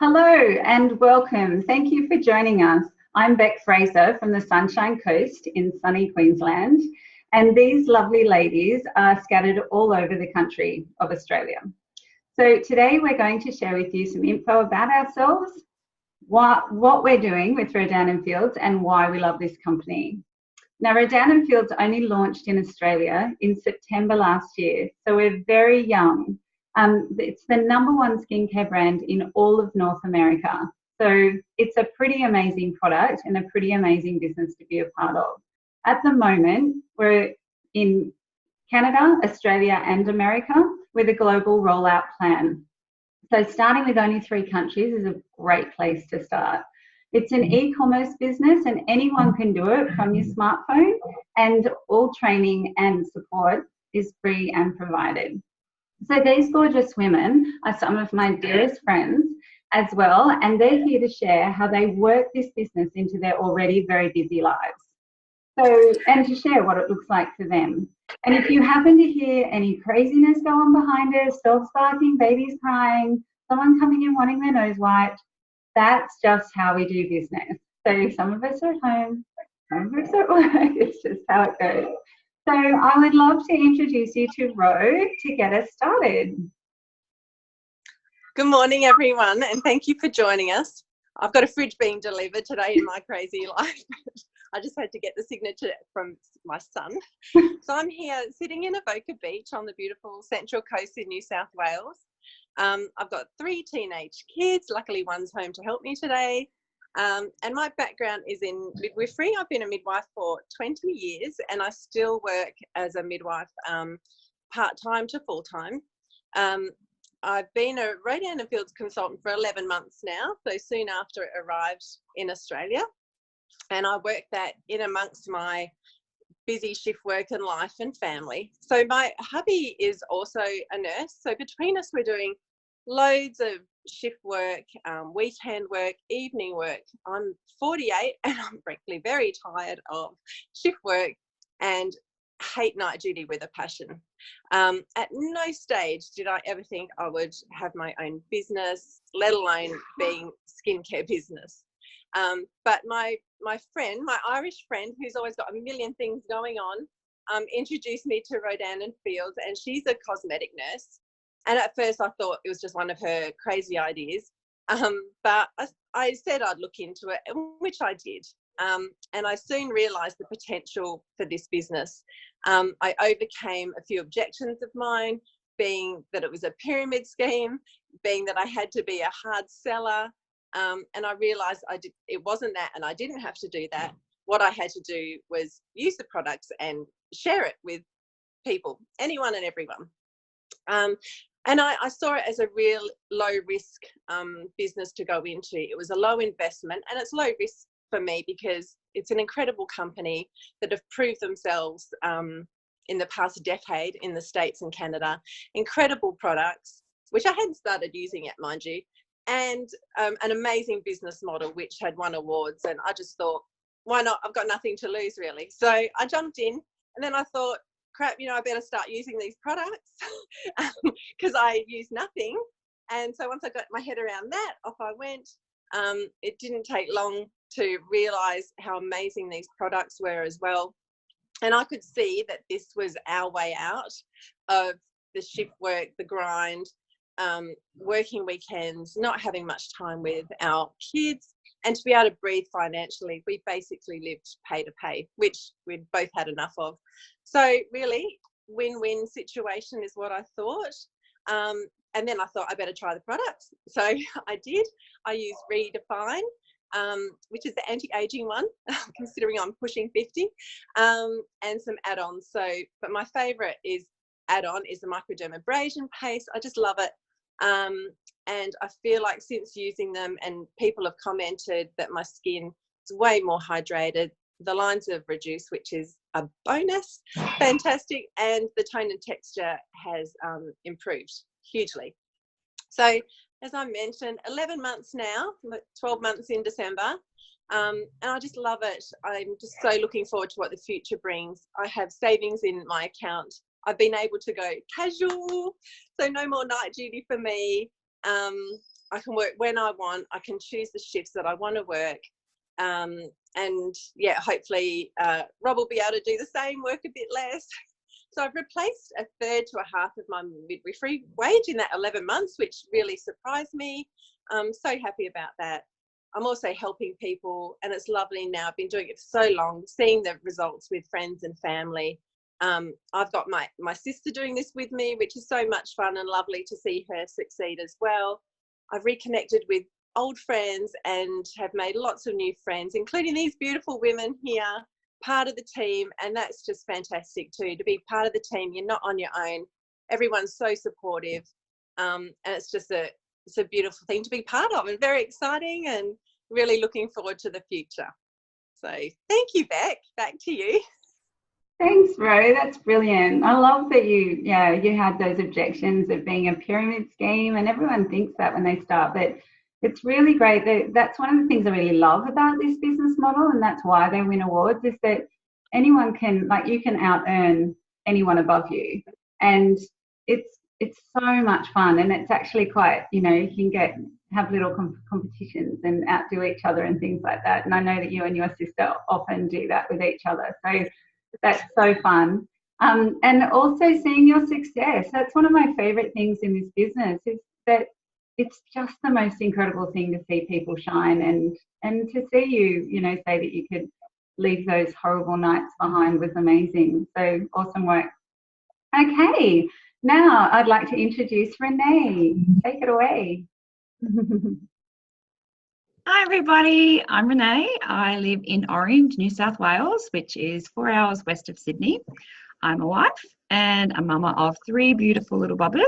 Hello and welcome. Thank you for joining us. I'm Beck Fraser from the Sunshine Coast in sunny Queensland, and these lovely ladies are scattered all over the country of Australia. So today we're going to share with you some info about ourselves, what we're doing with Rodan Fields and why we love this company. Now, Rodan Fields only launched in Australia in September last year, so we're very young. It's the #1 skincare brand in all of North America. So it's a pretty amazing product and a pretty amazing business to be a part of. At the moment, we're in Canada, Australia and America with a global rollout plan. So starting with only 3 countries is a great place to start. It's an e-commerce business and anyone can do it from your smartphone, and all training and support is free and provided. So these gorgeous women are some of my dearest friends as well, and they're here to share how they work this business into their already very busy lives. So, and to share what it looks like for them. And if you happen to hear any craziness go on behind us, dogs barking, babies crying, someone coming in wanting their nose wiped, that's just how we do business. So some of us are at home, some of us are at work, it's just how it goes. So I would love to introduce you to Ro to get us started. Good morning, everyone, and thank you for joining us. I've got a fridge being delivered today in my crazy life. I just had to get the signature from my son. So I'm here sitting in Avoca Beach on the beautiful Central Coast in New South Wales. I've got 3 teenage kids. Luckily, one's home to help me today. And my background is in midwifery. I've been a midwife for 20 years and I still work as a midwife part-time to full-time. I've been a Rodan Fields consultant for 11 months now, so soon after it arrived in Australia. And I work that in amongst my busy shift work and life and family. So my hubby is also a nurse. So between us, we're doing loads of shift work, weekend work, evening work. I'm 48 and I'm frankly very tired of shift work and hate night duty with a passion. At no stage did I ever think I would have my own business, let alone being skincare business. But my friend, my Irish friend, who's always got a million things going on, introduced me to Rodan Fields, and she's a cosmetic nurse. And at first I thought it was just one of her crazy ideas. But I said I'd look into it, which I did. And I soon realised the potential for this business. I overcame a few objections of mine, being that it was a pyramid scheme, being that I had to be a hard seller. And I realised it wasn't that, and I didn't have to do that. What I had to do was use the products and share it with people, anyone and everyone. And I saw it as a real low risk business to go into. It was a low investment, and it's low risk for me because it's an incredible company that have proved themselves in the past decade in the States and Canada. Incredible products, which I hadn't started using yet, mind you, and an amazing business model which had won awards. And I just thought, why not? I've got nothing to lose really. So I jumped in, and then I thought, crap, I better start using these products because I use nothing. And so once I got my head around that, off I went. It didn't take long to realise how amazing these products were as well. And I could see that this was our way out of the shift work, the grind, working weekends, not having much time with our kids, and to be able to breathe financially. We basically lived pay to pay, which we'd both had enough of. So really, win-win situation is what I thought. And then I thought I better try the products. So I did. I used Redefine, which is the anti-aging one, considering I'm pushing 50, and some add-ons. So, but my favourite add-on is the microdermabrasion paste. I just love it. And I feel like since using them, and people have commented that my skin is way more hydrated, the lines have reduced, which is a bonus. Fantastic. And the tone and texture has improved hugely. So as I mentioned, 11 months now, 12 months in December, and I just love it. I'm just so looking forward to what the future brings. I have savings in my account. I've been able to go casual, so no more night duty for me. I can work when I want. I can choose the shifts that I want to work. And yeah, hopefully Rob will be able to do the same, work a bit less. So I've replaced a third to a half of my midwifery wage in that 11 months, which really surprised me. I'm so happy about that. I'm also helping people, and it's lovely now. I've been doing it for so long, seeing the results with friends and family. I've got my sister doing this with me, which is so much fun and lovely to see her succeed as well. I've reconnected with old friends and have made lots of new friends, including these beautiful women here, part of the team. And that's just fantastic too, to be part of the team. You're not on your own. Everyone's so supportive. And it's just it's a beautiful thing to be part of, and very exciting, and really looking forward to the future. So thank you, Beck. Back to you. Thanks, Ro. That's brilliant. I love that you had those objections of being a pyramid scheme, and everyone thinks that when they start, but it's really great. That's one of the things I really love about this business model, and that's why they win awards, is that anyone can, like, you can out earn anyone above you, and it's so much fun, and it's actually quite, you can have little competitions and outdo each other and things like that. And I know that you and your sister often do that with each other. So that's so fun. And also seeing your success. That's one of my favourite things in this business, is that it's just the most incredible thing to see people shine, and to see you, say that you could leave those horrible nights behind was amazing. So awesome work. Okay, now I'd like to introduce Renee. Take it away. Hi everybody, I'm Renee. I live in Orange, New South Wales, which is 4 hours west of Sydney. I'm a wife and a mama of 3 beautiful little bobbers.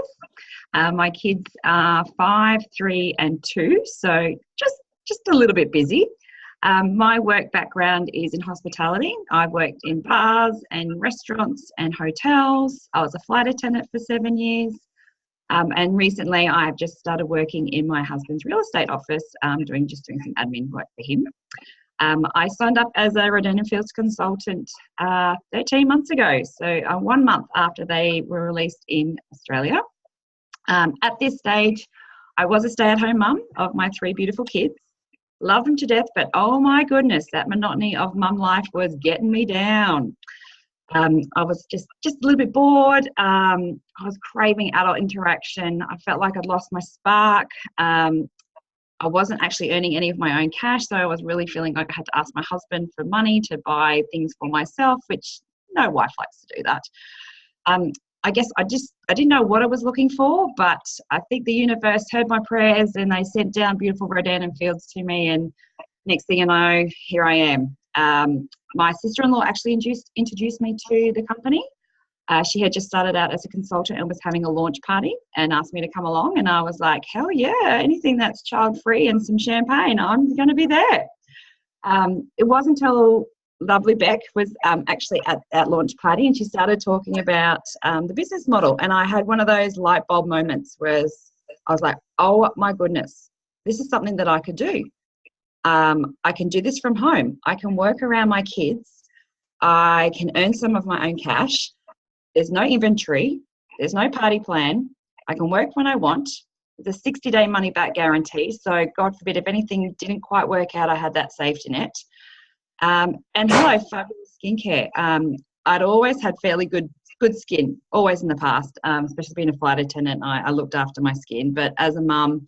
My kids are 5, 3 and 2, so just a little bit busy. My work background is in hospitality. I've worked in bars and restaurants and hotels. I was a flight attendant for 7 years. And recently I've just started working in my husband's real estate office, doing some admin work for him. I signed up as a Rodan Fields consultant 13 months ago, so 1 month after they were released in Australia. At this stage, I was a stay-at-home mum of my 3 beautiful kids. Love them to death, but oh my goodness, that monotony of mum life was getting me down. I was just a little bit bored. I was craving adult interaction. I felt like I'd lost my spark. I wasn't actually earning any of my own cash, so I was really feeling like I had to ask my husband for money to buy things for myself, which no wife likes to do that. I guess I didn't know what I was looking for, but I think the universe heard my prayers and they sent down beautiful Rodan Fields to me, and next thing you know, here I am. My sister-in-law actually introduced me to the company. She had just started out as a consultant and was having a launch party and asked me to come along, and I was like, hell yeah, anything that's child-free and some champagne, I'm going to be there. It wasn't until lovely Beck was actually at that launch party, and she started talking about the business model, and I had one of those light bulb moments where I was like, oh my goodness, this is something that I could do. I can do this from home. I can work around my kids. I can earn some of my own cash. There's no inventory. There's no party plan. I can work when I want. There's a 60-day money-back guarantee. So God forbid, if anything didn't quite work out, I had that safety net. And hello, fabulous skincare. I'd always had fairly good skin, always in the past, especially being a flight attendant. I looked after my skin. But as a mum,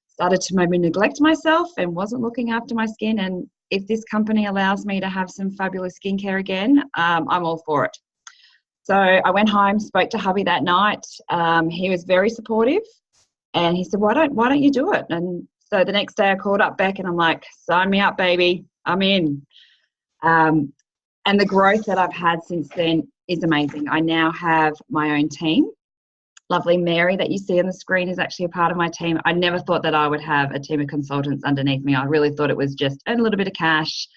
started to maybe neglect myself and wasn't looking after my skin. And if this company allows me to have some fabulous skincare again, I'm all for it. So I went home, spoke to hubby that night. He was very supportive, and he said, why don't you do it? And so the next day I called up Beck and I'm like, sign me up, baby, I'm in. And the growth that I've had since then is amazing. I now have my own team. Lovely Mary that you see on the screen is actually a part of my team. I never thought that I would have a team of consultants underneath me. I really thought it was just earn a little bit of cash,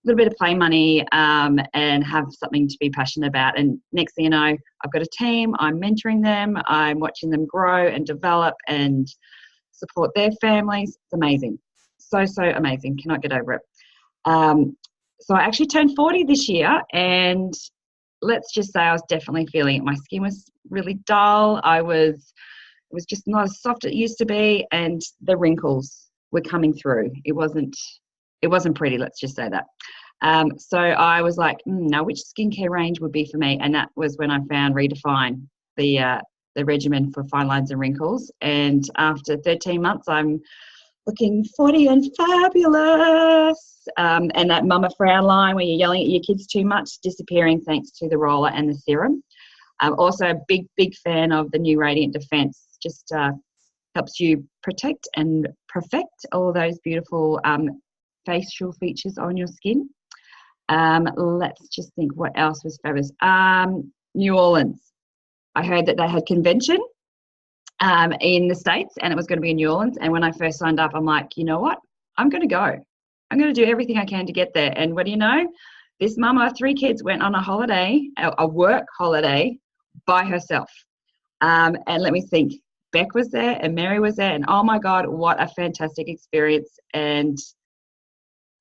a little bit of play money, and have something to be passionate about. And next thing you know, I've got a team. I'm mentoring them. I'm watching them grow and develop and support their families. It's amazing. So amazing. Cannot get over it. So I actually turned 40 this year, and let's just say I was definitely feeling it. My skin was really dull. I was was just not as soft as it used to be, and the wrinkles were coming through. It wasn't pretty, let's just say that. So I was like, now which skincare range would be for me? And that was when I found Redefine, the regimen for fine lines and wrinkles. And after 13 months, I'm looking 40 and fabulous. And that mama frown line where you're yelling at your kids too much, disappearing thanks to the roller and the serum. Also a big fan of the new Radiant Defense. Just helps you protect and perfect all those beautiful facial features on your skin. Let's just think what else was fabulous. New Orleans. I heard that they had convention in the States, and it was going to be in New Orleans. And when I first signed up, I'm like, you know what? I'm going to go. I'm going to do everything I can to get there. And what do you know? This mama of 3 kids went on a holiday, a work holiday, by herself. And let me think. Beck was there and Mary was there, and oh my God, what a fantastic experience. And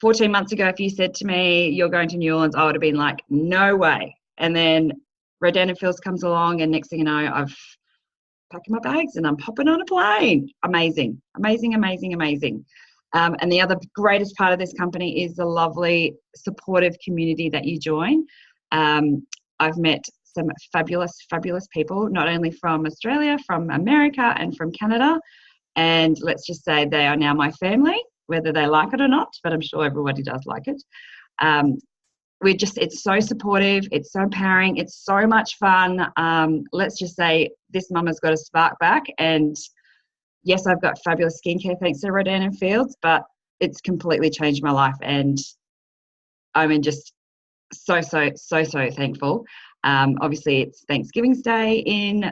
14 months ago, if you said to me, you're going to New Orleans, I would have been like, no way. And then Rodan Fields comes along, and next thing you know, I've packed my bags and I'm popping on a plane. Amazing, amazing, amazing, amazing. And the other greatest part of this company is the lovely, supportive community that you join. I've met some fabulous, fabulous people, not only from Australia, from America and from Canada. And let's just say they are now my family, whether they like it or not, but I'm sure everybody does like it. It's so supportive, it's so empowering, it's so much fun. Let's just say this mama's got a spark back, and yes, I've got fabulous skincare thanks to Rodan Fields, but it's completely changed my life, and I'm just so thankful. Obviously, it's Thanksgiving Day in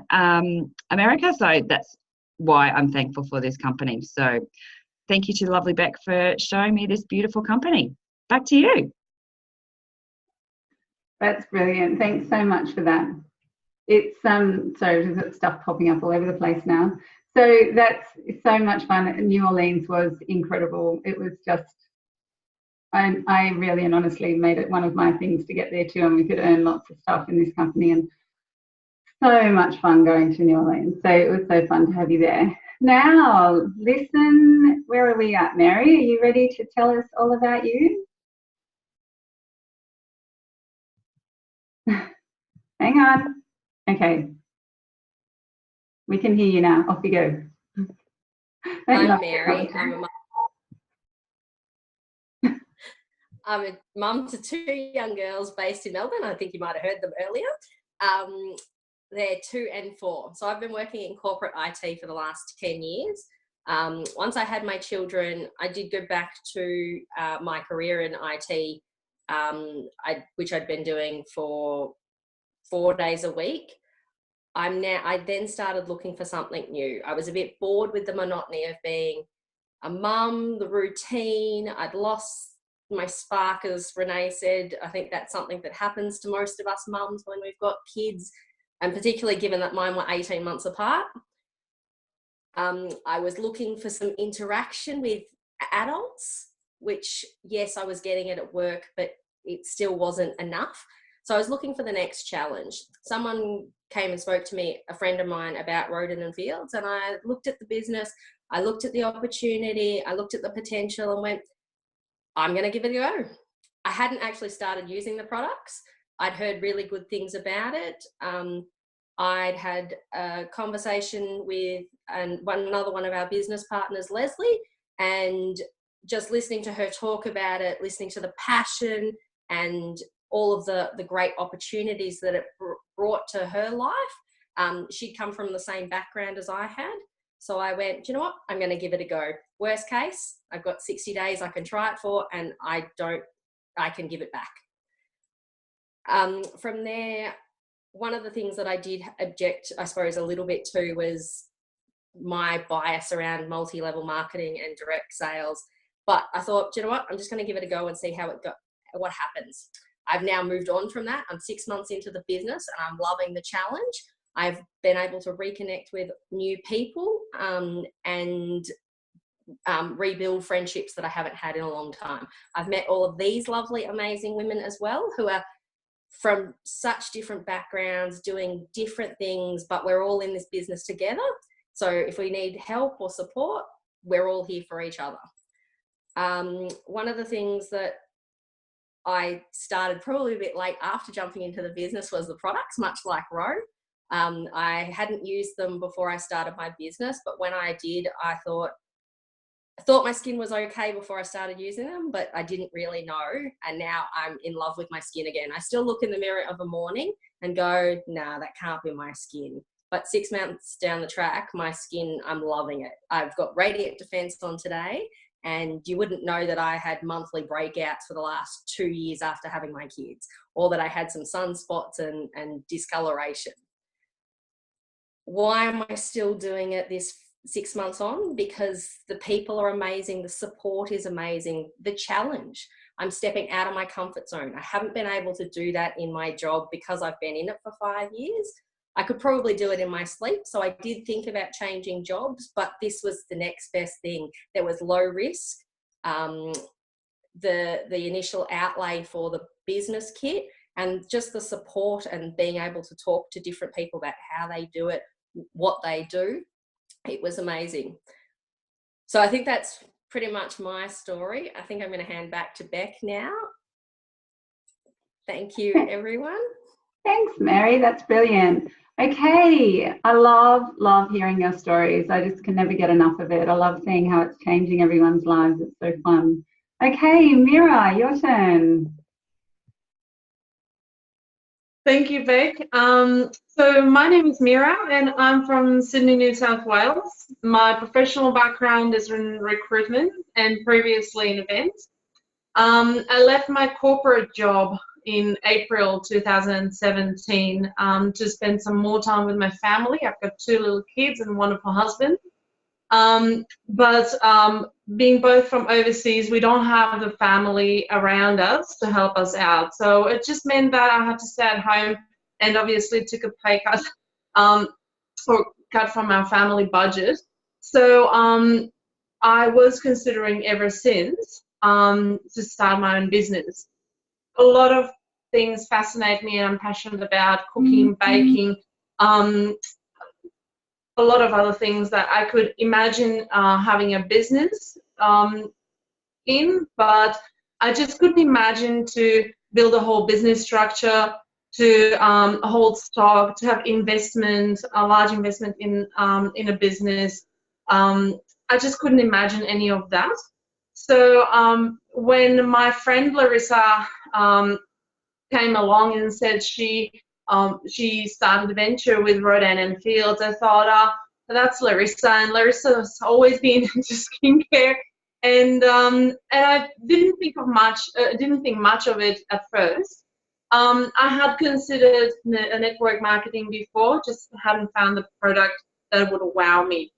America, so that's why I'm thankful for this company. So thank you to lovely Beck for showing me this beautiful company. Back to you. That's brilliant. Thanks so much for that. It's sorry, there's got stuff popping up all over the place now. So that's so much fun. New Orleans was incredible. It was just, I really and honestly made it one of my things to get there too, and we could earn lots of stuff in this company, and so much fun going to New Orleans. So it was so fun to have you there. Now, listen, where are we at, Mary? Are you ready to tell us all about you? Hang on. Okay. We can hear you now. Off you go. I'm Mary. I'm a mum to 2 young girls based in Melbourne. I think you might have heard them earlier. They're 2 and 4. So I've been working in corporate IT for the last 10 years. Once I had my children, I did go back to my career in IT, which I'd been doing for 4 days a week. I then started looking for something new. I was a bit bored with the monotony of being a mum, the routine. I'd lost my spark, as Renee said. I think that's something that happens to most of us mums when we've got kids, and particularly given that mine were 18 months apart. I was looking for some interaction with adults, which, yes, I was getting it at work, but it still wasn't enough. So I was looking for the next challenge. Someone came and spoke to me, a friend of mine, about Rodan Fields, and I looked at the business, I looked at the opportunity, I looked at the potential and went, I'm going to give it a go. I hadn't actually started using the products. I'd heard really good things about it. I'd had a conversation with another one of our business partners, Leslie, and just listening to her talk about it, listening to the passion and all of the great opportunities that it brought to her life. She'd come from the same background as I had. So I went, you know what, I'm going to give it a go. Worst case, I've got 60 days I can try it for, and I can give it back. From there, one of the things that I did object, I suppose, a little bit to was my bias around multi-level marketing and direct sales. But I thought, you know what, I'm just going to give it a go and see what happens. I've now moved on from that. I'm 6 months into the business and I'm loving the challenge. I've been able to reconnect with new people and rebuild friendships that I haven't had in a long time. I've met all of these lovely, amazing women as well, who are from such different backgrounds, doing different things, but we're all in this business together. So if we need help or support, we're all here for each other. One of the things that I started probably a bit late after jumping into the business was the products, much like Ro. I hadn't used them before I started my business, but when I did, I thought my skin was okay before I started using them, but I didn't really know. And now I'm in love with my skin again. I still look in the mirror of a morning and go, nah, that can't be my skin. But 6 months down the track, my skin, I'm loving it. I've got Radiant Defense on today, and you wouldn't know that I had monthly breakouts for the last 2 years after having my kids, or that I had some sunspots and discoloration. Why am I still doing it this 6 months on? Because the people are amazing, the support is amazing, the challenge. I'm stepping out of my comfort zone. I haven't been able to do that in my job because I've been in it for 5 years. I could probably do it in my sleep, so I did think about changing jobs, but this was the next best thing. There was low risk. The initial outlay for the business kit, and just the support and being able to talk to different people about how they do it, what they do. It was amazing. So I think that's pretty much my story. I think I'm going to hand back to Beck now. Thank you, everyone. Thanks, Mary. That's brilliant. Okay, I love hearing your stories. I just can never get enough of it. I love seeing how it's changing everyone's lives. It's so fun. Okay, Mira, your turn. Thank you, Beck. So my name is Mira and I'm from Sydney, New South Wales. My professional background is in recruitment and previously in events. I left my corporate job in April 2017 to spend some more time with my family. I've got 2 little kids and a wonderful husband. But being both from overseas, we don't have the family around us to help us out. So it just meant that I had to stay at home and obviously took a pay cut or cut from our family budget. So I was considering ever since to start my own business. A lot of things fascinate me and I'm passionate about: cooking, baking, a lot of other things that I could imagine having a business in, but I just couldn't imagine to build a whole business structure, to hold stock, to have investment, a large investment in a business. I just couldn't imagine any of that. So when my friend Larissa came along and said she started a venture with Rodan Fields, I thought, that's Larissa, and Larissa's always been into skincare, and I didn't think much of it at first. I had considered a network marketing before, just hadn't found the product that would wow me.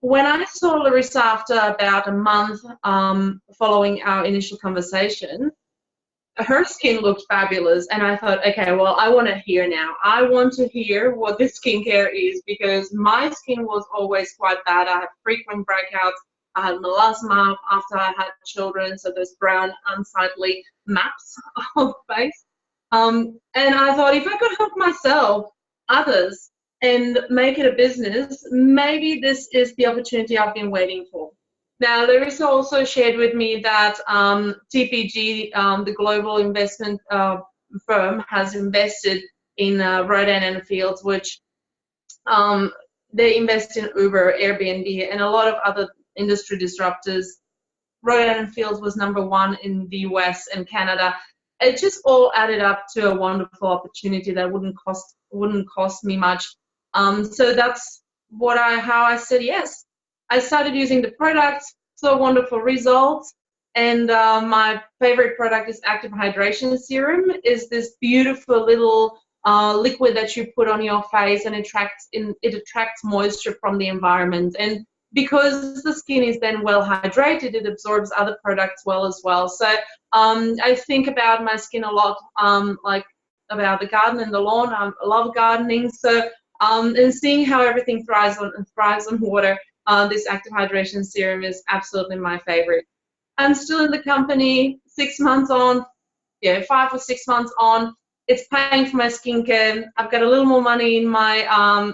When I saw Larissa after about a month following our initial conversation, her skin looked fabulous, and I thought, okay, well, I want to hear now. I want to hear what this skincare is, because my skin was always quite bad. I had frequent breakouts. I had melasma after I had children, so those brown, unsightly maps of the face. And I thought, if I could help myself, others, and make it a business, maybe this is the opportunity I've been waiting for. Now, Larissa also shared with me that TPG, the global investment firm, has invested in Rodan Fields, which they invest in Uber, Airbnb, and a lot of other industry disruptors. Rodan Fields was #1 in the US and Canada. It just all added up to a wonderful opportunity that wouldn't cost me much. So that's how I said yes. I started using the products, saw wonderful results, and my favorite product is Active Hydration Serum. Is this beautiful little liquid that you put on your face, and it attracts moisture from the environment. And because the skin is then well hydrated, it absorbs other products well as well. So I think about my skin a lot, like about the garden and the lawn. I love gardening, so and seeing how everything thrives on water. This Active Hydration Serum is absolutely my favorite. I'm still in the company 6 months on, 5 or 6 months on. it's paying for my skincare. I've got a little more money in my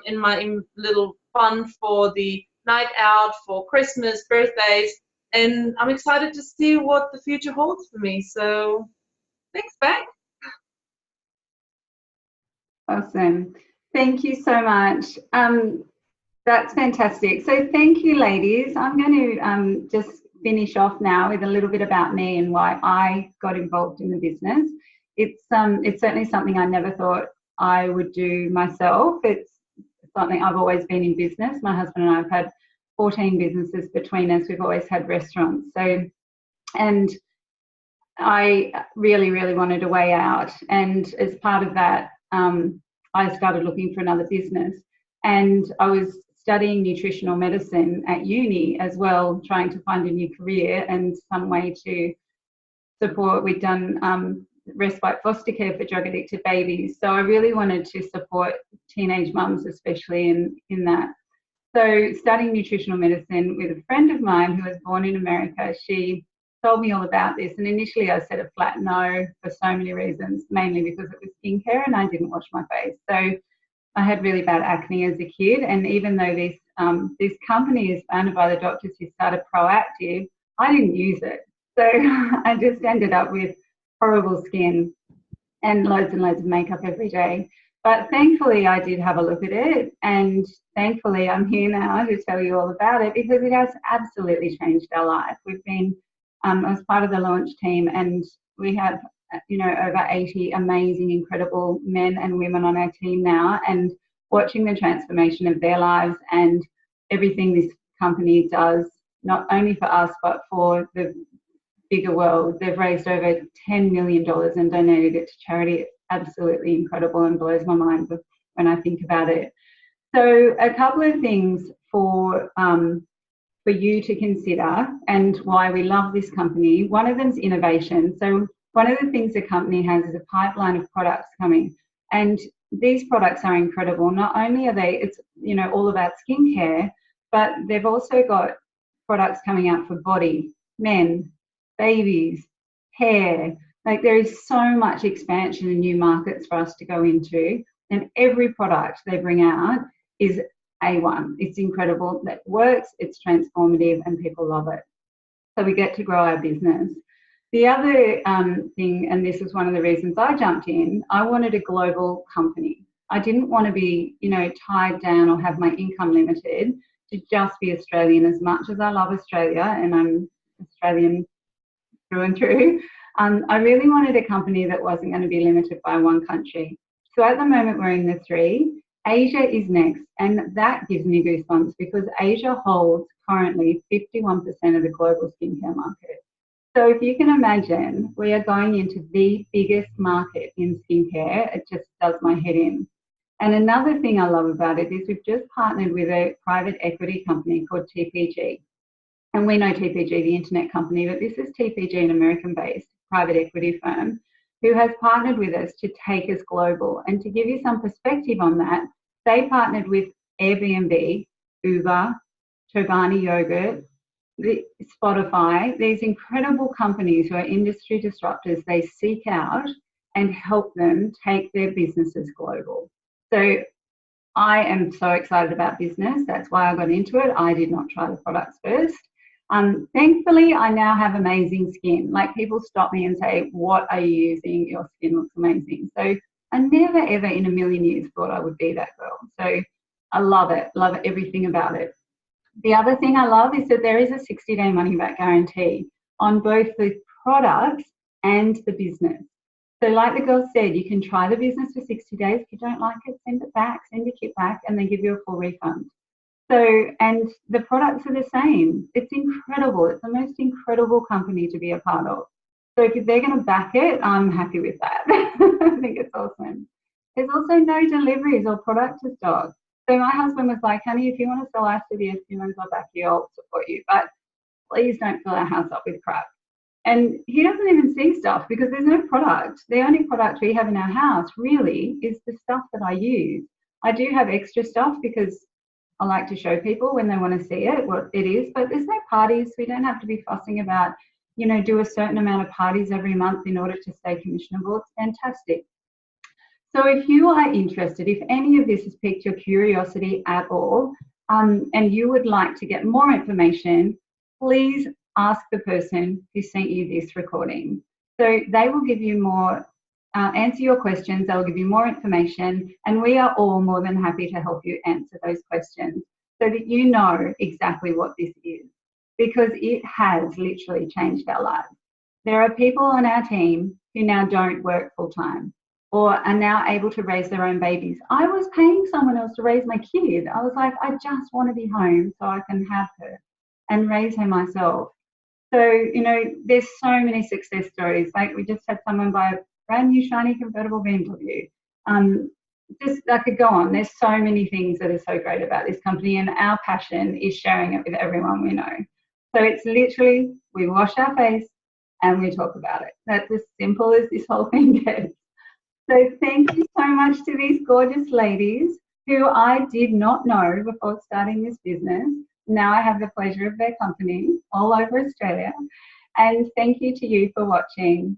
little fund for the night out, for Christmas, birthdays, and I'm excited to see what the future holds for me. So thanks, Beck. Awesome. Thank you so much. That's fantastic. So thank you, ladies. I'm going to just finish off now with a little bit about me and why I got involved in the business. It's certainly something I never thought I would do myself. It's something I've always been in business. My husband and I have had 14 businesses between us. We've always had restaurants. So, and I really, really wanted a way out. And as part of that, I started looking for another business. And I was studying nutritional medicine at uni as well, trying to find a new career and some way to support. We'd done respite foster care for drug addicted babies. So I really wanted to support teenage mums, especially in that. So studying nutritional medicine with a friend of mine who was born in America, she told me all about this. And initially I said a flat no for so many reasons, mainly because it was skincare and I didn't wash my face. So I had really bad acne as a kid. And even though this company is founded by the doctors who started Proactive, I didn't use it. So I just ended up with horrible skin and loads of makeup every day. But thankfully I did have a look at it, and thankfully I'm here now to tell you all about it because it has absolutely changed our life. We've been, I was part of the launch team, and we have, over 80 amazing, incredible men and women on our team now, and watching the transformation of their lives and everything this company does, not only for us, but for the bigger world. They've raised over $10 million and donated it to charity. It's absolutely incredible and blows my mind when I think about it. So a couple of things for you to consider and why we love this company. One of them is innovation. So one of the things the company has is a pipeline of products coming, and these products are incredible. Not only are it's all about skincare, but they've also got products coming out for body, men, babies, hair. Like, there is so much expansion in new markets for us to go into, and every product they bring out is A1. It's incredible. That works, it's transformative, and people love it. So we get to grow our business. The other thing, and this is one of the reasons I jumped in, I wanted a global company. I didn't want to be, tied down or have my income limited to just be Australian. As much as I love Australia, and I'm Australian through and through, I really wanted a company that wasn't going to be limited by one country. So at the moment we're in the 3. Asia is next, and that gives me goosebumps because Asia holds currently 51% of the global skincare market. So if you can imagine, we are going into the biggest market in skincare. It just does my head in. And another thing I love about it is we've just partnered with a private equity company called TPG. And we know TPG, the internet company, but this is TPG, an American-based private equity firm, who has partnered with us to take us global. And to give you some perspective on that, they partnered with Airbnb, Uber, Chobani Yogurt, Spotify, these incredible companies who are industry disruptors. They seek out and help them take their businesses global. So I am so excited about business. That's why I got into it. I did not try the products first. Thankfully, I now have amazing skin. Like, people stop me and say, what are you using? Your skin looks amazing. So I never, ever in a million years thought I would be that girl. So I love it, everything about it. The other thing I love is that there is a 60-day money-back guarantee on both the products and the business. So like the girl said, you can try the business for 60 days. If you don't like it, send it back, send your kit back, and they give you a full refund. So, and the products are the same. It's incredible. It's the most incredible company to be a part of. So if they're going to back it, I'm happy with that. I think it's awesome. There's also no deliveries or product to stock. So my husband was like, honey, if you want to sell ice to the Eskimos, I'll back you, I'll support you. But please don't fill our house up with crap. And he doesn't even see stuff because there's no product. The only product we have in our house really is the stuff that I use. I do have extra stuff because I like to show people when they want to see it, what it is, but there's no parties. We don't have to be fussing about, do a certain amount of parties every month in order to stay commissionable. It's fantastic. So if you are interested, if any of this has piqued your curiosity at all, and you would like to get more information, please ask the person who sent you this recording. So they will give you more, answer your questions, they'll give you more information, and we are all more than happy to help you answer those questions so that you know exactly what this is, because it has literally changed our lives. There are people on our team who now don't work full time or are now able to raise their own babies. I was paying someone else to raise my kid. I was like, I just want to be home so I can have her and raise her myself. So, you know, there's so many success stories. Like we just had someone buy a brand new shiny convertible BMW. Just I could go on. There's so many things that are so great about this company, and our passion is sharing it with everyone we know. So it's literally, we wash our face and we talk about it. That's as simple as this whole thing gets. So thank you so much to these gorgeous ladies who I did not know before starting this business. Now I have the pleasure of their company all over Australia. And thank you to you for watching.